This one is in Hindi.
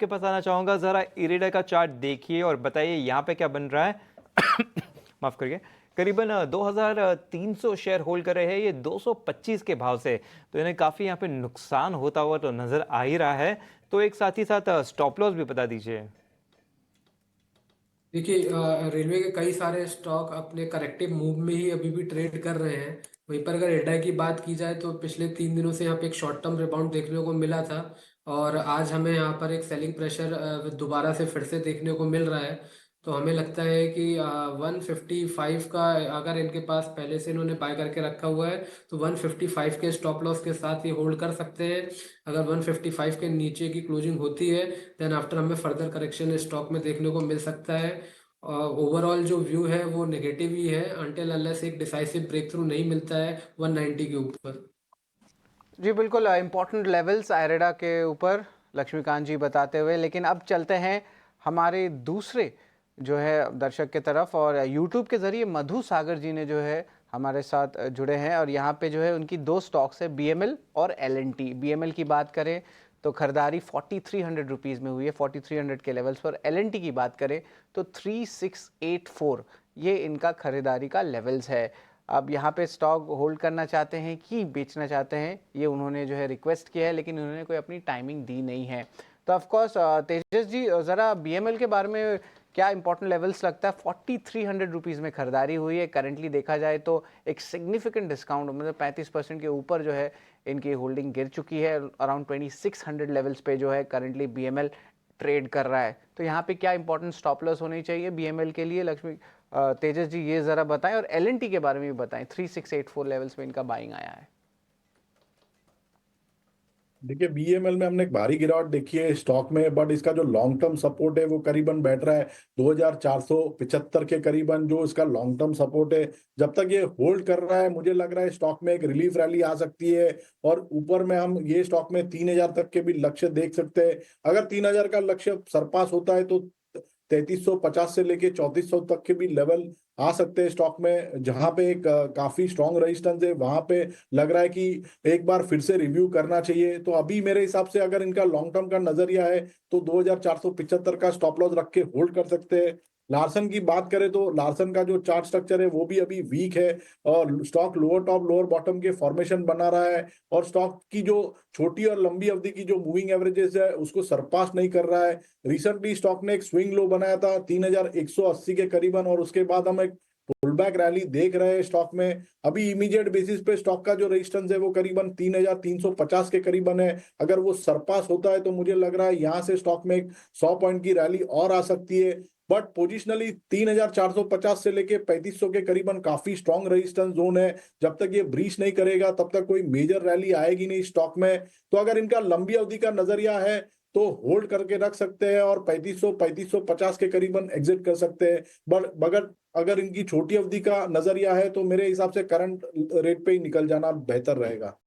आपके पास आना चाहूँगा, ज़रा इरेडा का चार्ट देखिए और बताइए यहाँ पे क्या बन रहा है। माफ़ करिए। करीबन 2300 शेयर होल्ड कर रहे हैं ये 225 के भाव से। तो इन्हें काफ़ी यहाँ पे नुकसान होता हुआ तो नज़र आ ही रहा है। तो एक साथ ही साथ स्टॉप लॉस भी बता दीजिए। देखिए, रेलवे के कई सारे स्टॉक अपने करेक्टिव मूव में ही अभी भी ट्रेड कर रहे हैं। वहीं पर अगर एडा की बात की जाए तो पिछले 3 दिनों से यहाँ पे एक शॉर्ट टर्म रिबाउंड देखने को मिला था, और आज हमें यहाँ पर एक सेलिंग प्रेशर दोबारा से फिर से देखने को मिल रहा है। तो हमें लगता है कि 155 का, अगर इनके पास पहले से इन्होंने बाय करके रखा हुआ है, तो 155 के स्टॉप लॉस के साथ ये होल्ड कर सकते हैं। अगर 155 के नीचे की क्लोजिंग होती है, देन आफ्टर हमें फर्दर करेक्शन स्टॉक में देखने को मिल सकता है। ओवरऑल जो व्यू है वो नेगेटिव ही है, अनटिल अनलेस एक डिसाइसिव ब्रेक थ्रू नहीं मिलता है 190 के ऊपर। जी बिल्कुल, इम्पोर्टेंट लेवल्स आयरेडा के ऊपर लक्ष्मीकांत जी बताते हुए। लेकिन अब चलते हैं हमारे दूसरे जो है दर्शक के तरफ, और यूट्यूब के ज़रिए मधु सागर जी ने जो है हमारे साथ जुड़े हैं, और यहाँ पे जो है उनकी दो स्टॉक्स है, बीएमएल और एलएनटी। बीएमएल की बात करें तो खरीदारी 4300 रुपीज़ में हुई है, 4300 के लेवल्स पर। एलएनटी की बात करें तो 3684 ये इनका खरीदारी का लेवल्स है। अब यहाँ पे स्टॉक होल्ड करना चाहते हैं कि बेचना चाहते हैं, ये उन्होंने जो है रिक्वेस्ट किया है, लेकिन उन्होंने कोई अपनी टाइमिंग दी नहीं है। तो ऑफकोर्स तेजस जी, ज़रा बीएमएल के बारे में क्या इंपॉर्टेंट लेवल्स लगता है? 4300 रुपीज़ में खरीदारी हुई है। करंटली देखा जाए तो एक सिग्निफिकेंट डिस्काउंट, मतलब 35% के ऊपर जो है इनकी होल्डिंग गिर चुकी है। अराउंड 2600 लेवल्स पे जो है करंटली बीएमएल ट्रेड कर रहा है। तो यहाँ पे क्या इंपॉर्टेंट स्टॉप लॉस होनी चाहिए बीएमएल के लिए, तेजस जी ये ज़रा बताएं, और एलएनटी के बारे में भी बताएं। 3684 लेवल्स में इनका बाइंग आया है। देखिए, बीएमएल में हमने एक भारी गिरावट देखी है स्टॉक में, बट इसका जो लॉन्ग टर्म सपोर्ट है वो करीबन बैठ रहा है 2475 के करीबन। जो इसका लॉन्ग टर्म सपोर्ट है, जब तक ये होल्ड कर रहा है, मुझे लग रहा है स्टॉक में एक रिलीफ रैली आ सकती है, और ऊपर में हम ये स्टॉक में 3000 तक के भी लक्ष्य देख सकते हैं। अगर 3000 का लक्ष्य सरपास होता है तो 3350 से लेके 3400 तक के भी लेवल आ सकते हैं स्टॉक में, जहां पे एक काफी स्ट्रॉन्ग रेजिस्टेंस है। वहां पे लग रहा है कि एक बार फिर से रिव्यू करना चाहिए। तो अभी मेरे हिसाब से अगर इनका लॉन्ग टर्म का नजरिया है तो 2475 का स्टॉप लॉस रख के होल्ड कर सकते हैं। लार्सन की बात करें तो लार्सन का जो चार्ट स्ट्रक्चर है वो भी अभी वीक है, और stock lower top lower bottom के फॉर्मेशन बना रहा है, और स्टॉक की जो छोटी और लंबी अवधि की जो मूविंग एवरेजेस है उसको सरपास नहीं कर रहा है। रिसेंटली स्टॉक ने एक स्विंग लो बनाया था 3180 के करीबन, और उसके बाद हम एक पुलबैक रैली देख रहे हैं स्टॉक में। अभी इमीडिएट बेसिस पे स्टॉक का जो रेजिस्टेंस है वो करीबन 3350 के करीबन है। अगर वो सरपास होता है तो मुझे लग रहा है यहाँ से स्टॉक में एक 100 पॉइंट की रैली और आ सकती है। बट पोजिशनली 3450 से लेके 3500 के करीबन काफी स्ट्रॉन्ग रेजिस्टेंस जोन है। जब तक ये ब्रीच नहीं करेगा तब तक कोई मेजर रैली आएगी नहीं स्टॉक में। तो अगर इनका लंबी अवधि का नजरिया है तो होल्ड करके रख सकते हैं, और 3550 के करीबन एग्जिट कर सकते हैं। बट अगर अगर इनकी छोटी अवधि का नजरिया है तो मेरे हिसाब से करंट रेट पे ही निकल जाना बेहतर रहेगा।